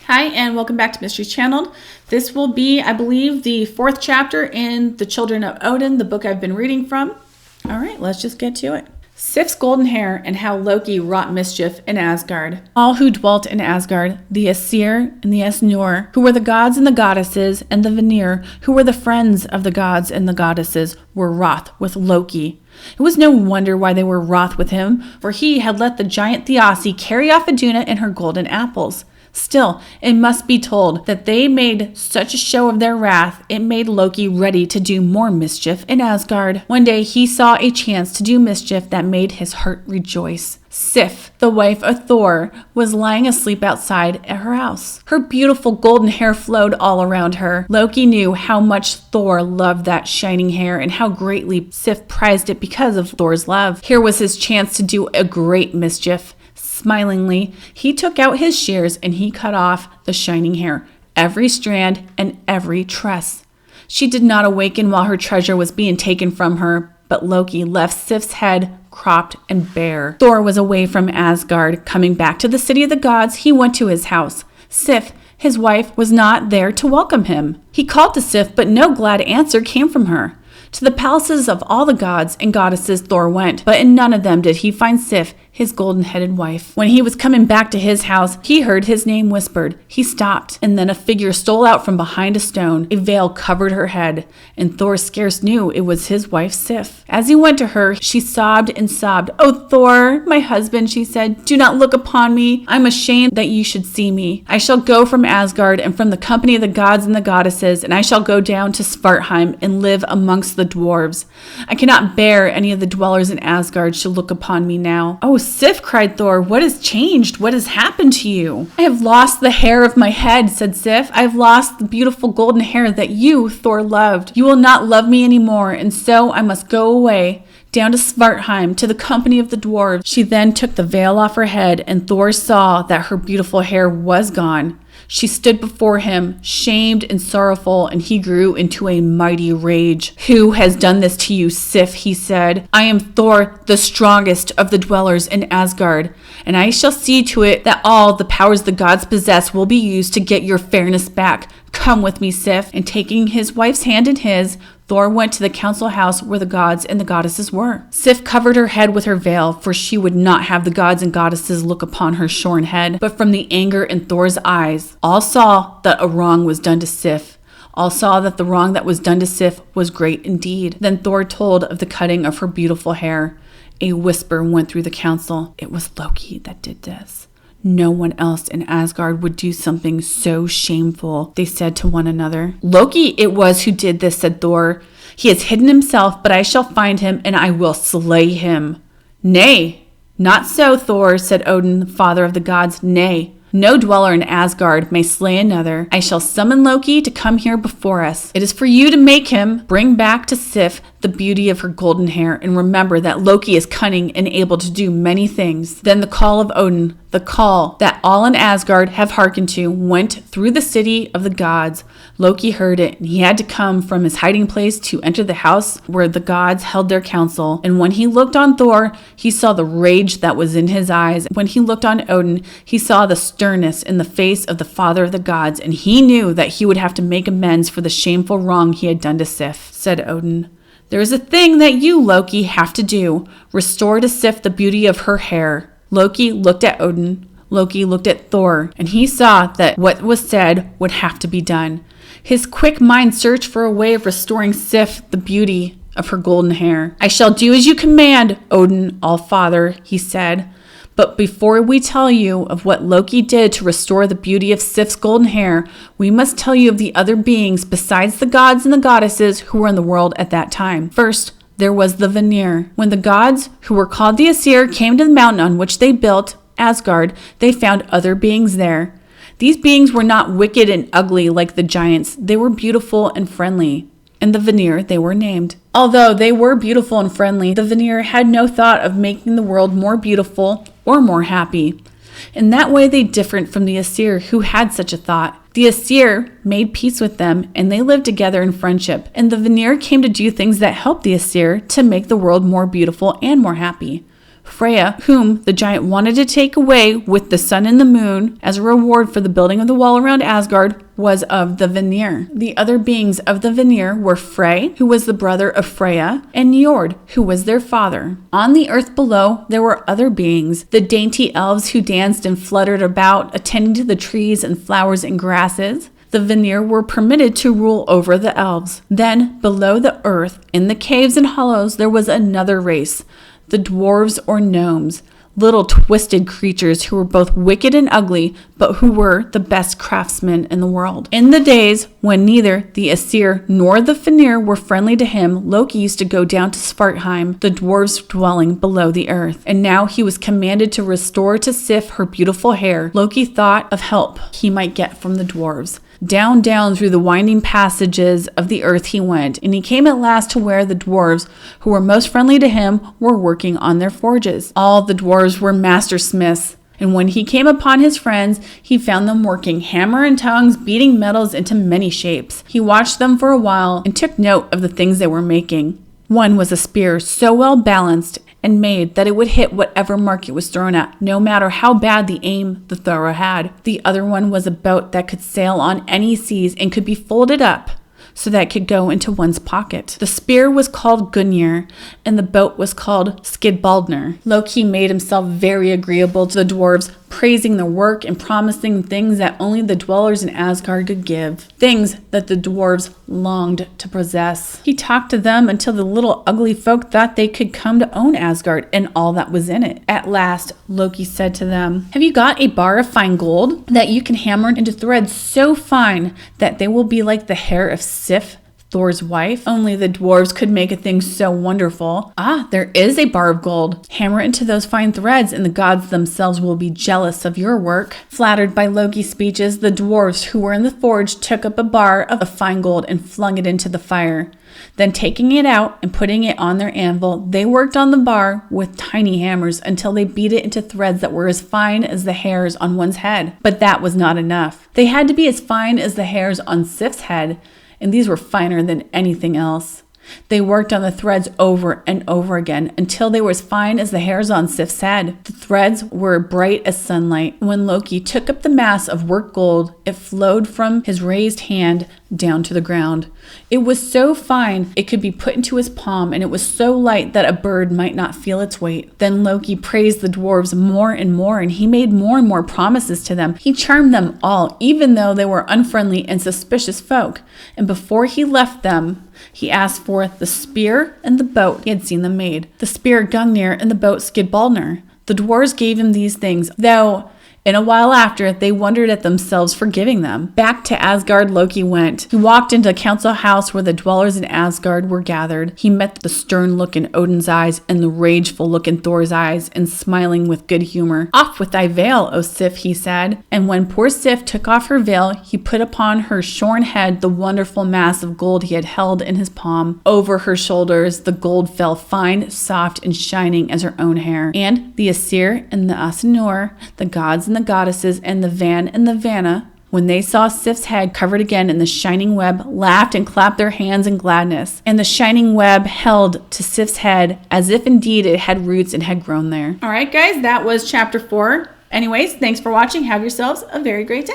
Hi, and welcome back to Mysteries Channeled. This will be, I believe, the 4th chapter in the Children of Odin, the book I've been reading from. All right, let's just get to it. Sif's golden hair and how Loki wrought mischief in Asgard. All who dwelt in Asgard, the Aesir and the Esnur, who were the gods and the goddesses, and the Veneer, who were the friends of the gods and the goddesses, were wroth with Loki. It was no wonder why they were wroth with him, for he had let the giant Thiassi carry off Iduna and her golden apples. Still, it must be told that they made such a show of their wrath, it made Loki ready to do more mischief in Asgard. One day he saw a chance to do mischief that made his heart rejoice. Sif, the wife of Thor, was lying asleep outside at her house. Her beautiful golden hair flowed all around her. Loki knew how much Thor loved that shining hair and how greatly Sif prized it because of Thor's love. Here was his chance to do a great mischief. Smilingly, he took out his shears and he cut off the shining hair, every strand and every tress. She did not awaken while her treasure was being taken from her, but Loki left Sif's head cropped and bare. Thor was away from Asgard. Coming back to the city of the gods, he went to his house. Sif, his wife, was not there to welcome him. He called to Sif, but no glad answer came from her. To the palaces of all the gods and goddesses Thor went, but in none of them did he find Sif, his golden-headed wife. When he was coming back to his house, he heard his name whispered. He stopped, and then a figure stole out from behind a stone. A veil covered her head, and Thor scarce knew it was his wife Sif. As he went to her, she sobbed and sobbed. "Oh, Thor, my husband," she said, "do not look upon me. I'm ashamed that you should see me. I shall go from Asgard and from the company of the gods and the goddesses, and I shall go down to Svartheim and live amongst the dwarves. I cannot bear any of the dwellers in Asgard should look upon me now." "Oh, Sif," cried Thor, "what has changed? What has happened to you?" "I have lost the hair of my head," said Sif. "I have lost the beautiful golden hair that you, Thor, loved. You will not love me anymore, and so I must go away, down to Svartheim, to the company of the dwarves." She then took the veil off her head, and Thor saw that her beautiful hair was gone. She stood before him, shamed and sorrowful, and he grew into a mighty rage. "Who has done this to you, Sif?" he said. "I am Thor, the strongest of the dwellers in Asgard, and I shall see to it that all the powers the gods possess will be used to get your fairness back. Come with me, Sif." And taking his wife's hand in his, Thor went to the council house where the gods and the goddesses were. Sif covered her head with her veil, for she would not have the gods and goddesses look upon her shorn head. But from the anger in Thor's eyes, all saw that a wrong was done to Sif. All saw that the wrong that was done to Sif was great indeed. Then Thor told of the cutting of her beautiful hair. A whisper went through the council. It was Loki that did this. No one else in Asgard would do something so shameful, they said to one another. "Loki it was who did this," said Thor. "He has hidden himself, but I shall find him, and I will slay him." "Nay, not so, Thor," said Odin, the father of the gods. "Nay, no dweller in Asgard may slay another. I shall summon Loki to come here before us. It is for you to make him bring back to Sif the beauty of her golden hair, and remember that Loki is cunning and able to do many things." Then the call of Odin, the call that all in Asgard have hearkened to, went through the city of the gods. Loki heard it, and he had to come from his hiding place to enter the house where the gods held their council. And when he looked on Thor, he saw the rage that was in his eyes. When he looked on Odin, he saw the sternness in the face of the father of the gods, and he knew that he would have to make amends for the shameful wrong he had done to Sif. Said Odin, "There is a thing that you, Loki, have to do. Restore to Sif the beauty of her hair." Loki looked at Odin. Loki looked at Thor, and he saw that what was said would have to be done. His quick mind searched for a way of restoring Sif the beauty of her golden hair. "I shall do as you command, Odin, All-Father," he said. "But before we tell you of what Loki did to restore the beauty of Sif's golden hair, we must tell you of the other beings besides the gods and the goddesses who were in the world at that time. First, there was the veneer. When the gods, who were called the Aesir, came to the mountain on which they built Asgard, they found other beings there. These beings were not wicked and ugly like the giants. They were beautiful and friendly. And the veneer they were named. Although they were beautiful and friendly, the veneer had no thought of making the world more beautiful or more happy. In that way they differed from the Aesir, who had such a thought. The Aesir made peace with them, and they lived together in friendship. And the veneer came to do things that helped the Aesir to make the world more beautiful and more happy. Freya, whom the giant wanted to take away with the sun and the moon as a reward for the building of the wall around Asgard, was of the veneer. The other beings of the veneer were Frey, who was the brother of Freya, and Njord, who was their father. On the earth below, there were other beings, the dainty elves who danced and fluttered about, attending to the trees and flowers and grasses. The veneer were permitted to rule over the elves. Then, below the earth, in the caves and hollows, there was another race, the dwarves or gnomes, little twisted creatures who were both wicked and ugly, but who were the best craftsmen in the world. In the days when neither the Aesir nor the veneer were friendly to him, Loki used to go down to Svartheim, the dwarves' dwelling below the earth. And now he was commanded to restore to Sif her beautiful hair. Loki thought of help he might get from the dwarves. Down through the winding passages of the earth he went, and he came at last to where the dwarves, who were most friendly to him, were working on their forges. All the dwarves were master smiths, and when he came upon his friends, he found them working hammer and tongs, beating metals into many shapes. He watched them for a while and took note of the things they were making. One was a spear so well balanced and made that it would hit whatever mark it was thrown at, no matter how bad the aim the thrower had. The other one was a boat that could sail on any seas and could be folded up so that it could go into one's pocket. The spear was called Gungnir, and the boat was called Skidbaldnir. Loki made himself very agreeable to the dwarves, praising their work and promising things that only the dwellers in Asgard could give, things that the dwarves longed to possess. He talked to them until the little ugly folk thought they could come to own Asgard and all that was in it. At last, Loki said to them, "Have you got a bar of fine gold that you can hammer into threads so fine that they will be like the hair of Sif, Thor's wife? Only the dwarves could make a thing so wonderful." "Ah, there is a bar of gold. Hammer it into those fine threads and the gods themselves will be jealous of your work." Flattered by Loki's speeches, the dwarves who were in the forge took up a bar of fine gold and flung it into the fire. Then taking it out and putting it on their anvil, they worked on the bar with tiny hammers until they beat it into threads that were as fine as the hairs on one's head. But that was not enough. They had to be as fine as the hairs on Sif's head, and these were finer than anything else. They worked on the threads over and over again until they were as fine as the hairs on Sif's head. The threads were bright as sunlight. When Loki took up the mass of worked gold, it flowed from his raised hand down to the ground. It was so fine it could be put into his palm, and it was so light that a bird might not feel its weight. Then Loki praised the dwarves more, and he made more and more promises to them. He charmed them all, even though they were unfriendly and suspicious folk. And before he left them, he asked for the spear and the boat he had seen them made. The spear Gungnir and the boat Skidbaldnir. The dwarves gave him these things, though in a while after, they wondered at themselves for giving them. Back to Asgard Loki went. He walked into the council house where the dwellers in Asgard were gathered. He met the stern look in Odin's eyes and the rageful look in Thor's eyes, and smiling with good humor. "Off with thy veil, O Sif," he said. And when poor Sif took off her veil, he put upon her shorn head the wonderful mass of gold he had held in his palm. Over her shoulders, the gold fell fine, soft, and shining as her own hair. And the Aesir and the Asinur, the gods and the goddesses, and the Van and the Vanna, when they saw Sif's head covered again in the shining web, laughed and clapped their hands in gladness. And the shining web held to Sif's head as if indeed it had roots and had grown there. All right, guys, that was chapter 4. Anyways, thanks for watching. Have yourselves a very great day.